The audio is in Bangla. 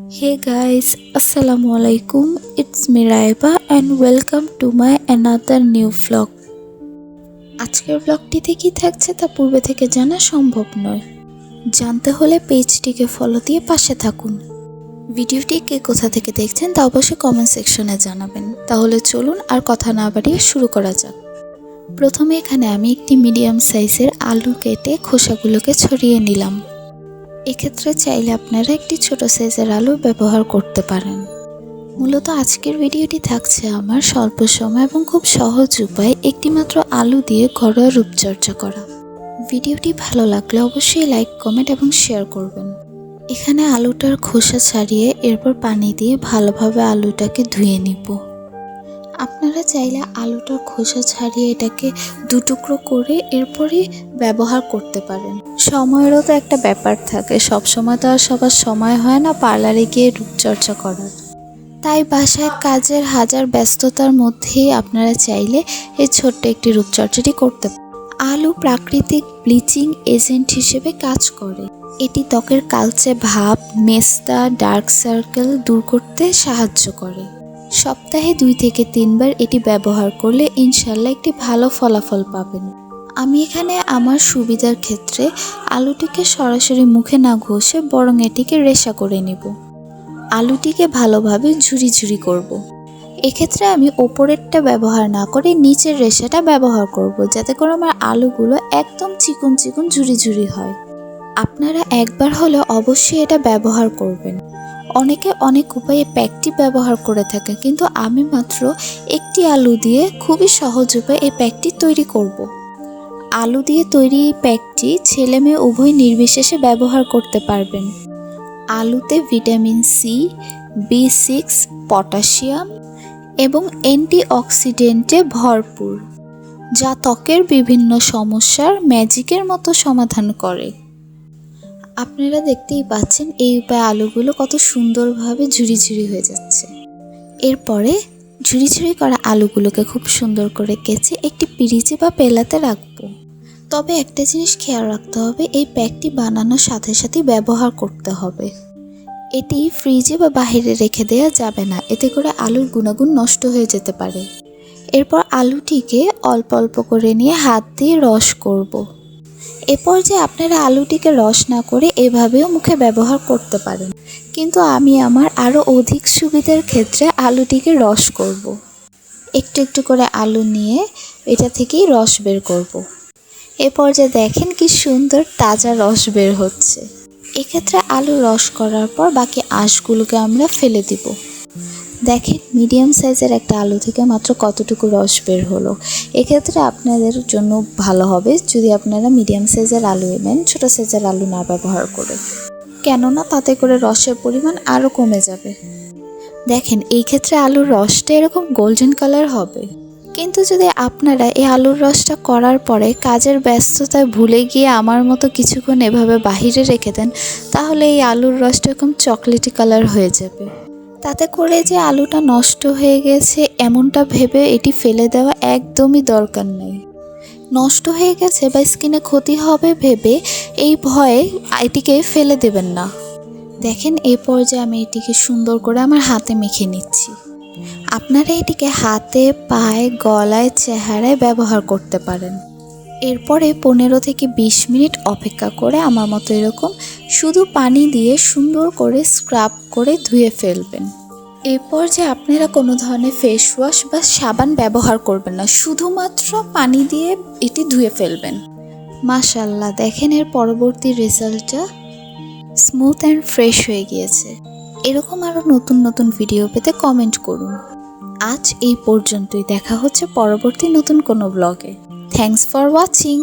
Hey guys, Assalamualaikum. It's me Raiba and welcome to my another new vlog. আজকের ব্লগটিতে কি থাকছে তা পূর্বে থেকে জানা সম্ভব নয়। জানতে হলে পেজটিকে ফলো দিয়ে পাশে থাকুন। ভিডিওটি কে কোথা থেকে দেখছেন তা অবশ্যই কমেন্ট সেকশনে জানাবেন। তাহলে চলুন আর কথা না বাড়িয়ে শুরু করা যাক। প্রথমে এখানে আমি একটি মিডিয়াম সাইজের আলু কেটে খোসাগুলোকে ছড়িয়ে নিলাম। এক্ষেত্রে চাইলে আপনারা একটি ছোট সাইজের আলু ব্যবহার করতে পারেন। মূলত আজকের ভিডিওটি থাকছে আমার স্বল্প সময় এবং খুব সহজ উপায় একটি মাত্র আলু দিয়ে ঘরোয়া রূপচর্চা করা। ভিডিওটি ভালো লাগলে অবশ্যই লাইক, কমেন্ট এবং শেয়ার করবেন। এখানে আলুটার খোসা ছাড়িয়ে এরপর পানি দিয়ে ভালোভাবে আলুটাকে ধুয়ে নিব। আপনারা চাইলে আলুটার খোসা ছাড়িয়ে এটাকে দুটুকরো করে এরপরই ব্যবহার করতে পারেন। সময়েরও তো একটা ব্যাপার থাকে, সব সময় তো আর সবার সময় হয় না পার্লারে গিয়ে রূপচর্চা করার। তাই বাসায় কাজের হাজার ব্যস্ততার মধ্যেই আপনারা চাইলে এই ছোট্ট একটি রূপচর্চাটি করতে পারেন। আলু প্রাকৃতিক ব্লিচিং এজেন্ট হিসেবে কাজ করে। এটি ত্বকের কালচে ভাব, মেস্তা, ডার্ক সার্কেল দূর করতে সাহায্য করে। সপ্তাহে 2 থেকে 3 বার এটি ব্যবহার করলে ইনশাল্লাহ একটি ভালো ফলাফল পাবেন। আমি এখানে আমার সুবিধার ক্ষেত্রে আলুটিকে সরাসরি মুখে না ঘষে বরং এটিকে রেশা করে নিব। আলুটিকে ভালোভাবে ঝুরি ঝুরি করব। এক্ষেত্রে আমি ওপরেরটা ব্যবহার না করে নিচের রেশাটা ব্যবহার করব, যাতে করে আমার আলুগুলো একদম চিকন চিকন ঝুরি ঝুরি হয়। আপনারা একবার হলেও অবশ্যই এটা ব্যবহার করবেন। অনেকে অনেক উপায়ে প্যাকটি ব্যবহার করে থাকে, কিন্তু আমি মাত্র একটি আলু দিয়ে খুবই সহজ উপায়ে এই প্যাকটি তৈরি করব। আলু দিয়ে তৈরি এই প্যাকটি ছেলে মেয়ে উভয় নির্বিশেষে ব্যবহার করতে পারবেন। আলুতে ভিটামিন সি, B6, পটাশিয়াম এবং অ্যান্টিঅক্সিডেন্টে ভরপুর, যা ত্বকের বিভিন্ন সমস্যার ম্যাজিকের মতো সমাধান করে। আপনারা দেখতেই পাচ্ছেন এই উপায়ে আলুগুলো কত সুন্দরভাবে ঝুরি ঝুরি হয়ে যাচ্ছে। এরপরে ঝুরি ঝুরি করা আলুগুলোকে খুব সুন্দর করে কেচে একটি পিরিচে বা পেলাতে রাখবো। তবে একটা জিনিস খেয়াল রাখতে হবে, এই প্যাকটি বানানোর সাথে সাথে ব্যবহার করতে হবে। এটি ফ্রিজে বা বাইরে রেখে দেওয়া যাবে না, এতে করে আলুর গুণাগুণ নষ্ট হয়ে যেতে পারে। এরপর আলুটিকে অল্প অল্প করে নিয়ে হাত দিয়ে রস করব। এরপর যে আপনারা আলুটিকে রস না করে এভাবেও মুখে ব্যবহার করতে পারেন, কিন্তু আমি আমার আরও অধিক সুবিধার ক্ষেত্রে আলুটিকে রস করব। একটু একটু করে আলু নিয়ে এটা থেকেই রস বের করব। এরপর যে দেখেন কি সুন্দর তাজা রস বের হচ্ছে। এক্ষেত্রে আলু রস করার পর বাকি আঁশগুলোকে আমরা ফেলে দিব। দেখেন মিডিয়াম সাইজের একটা আলু থেকে মাত্র কতটুকু রস বের হলো। এক্ষেত্রে আপনাদের জন্য ভালো হবে যদি আপনারা মিডিয়াম সাইজের আলু নেন, ছোটো সাইজের আলু না ব্যবহার করে, কেননা তাতে করে রসের পরিমাণ আরও কমে যাবে। দেখেন এই ক্ষেত্রে আলুর রসটা এরকম গোল্ডেন কালার হবে। কিন্তু যদি আপনারা এই আলুর রসটা করার পরে কাজের ব্যস্ততায় ভুলে গিয়ে আমার মতো কিছুক্ষণ এভাবে বাহিরে রেখে দেন, তাহলে এই আলুর রসটা এরকম চকলেটি কালার হয়ে যাবে। তাতে করে যে আলুটা নষ্ট হয়ে গেছে এমনটা ভেবে এটি ফেলে দেওয়া একদমই দরকার নেই। নষ্ট হয়ে গেছে বা স্কিনে ক্ষতি হবে ভেবে এই ভয়ে এটিকে ফেলে দেবেন না। দেখেন এই পর্যায়ে আমি এটিকে সুন্দর করে আমার হাতে মেখে নিচ্ছি। আপনারা এটিকে হাতে, পায়ে, গলায়, চেহারায় ব্যবহার করতে পারেন। এরপরে 15 থেকে 20 মিনিট অপেক্ষা করে আমার মতো এরকম শুধু পানি দিয়ে সুন্দর করে স্ক্রাব করে ধুয়ে ফেলবেন। এরপর যে আপনারা কোনো ধরনের ফেস ওয়াশ বা সাবান ব্যবহার করবেন না, শুধুমাত্র পানি দিয়ে এটি ধুয়ে ফেলবেন। মাশাআল্লাহ, দেখেন এর পরবর্তী রেজাল্টটা স্মুথ অ্যান্ড ফ্রেশ হয়ে গিয়েছে। এরকম আরও নতুন নতুন ভিডিও পেতে কমেন্ট করুন। আজ এই পর্যন্তই, দেখা হচ্ছে পরবর্তী নতুন কোনো ব্লগে। Thanks for watching.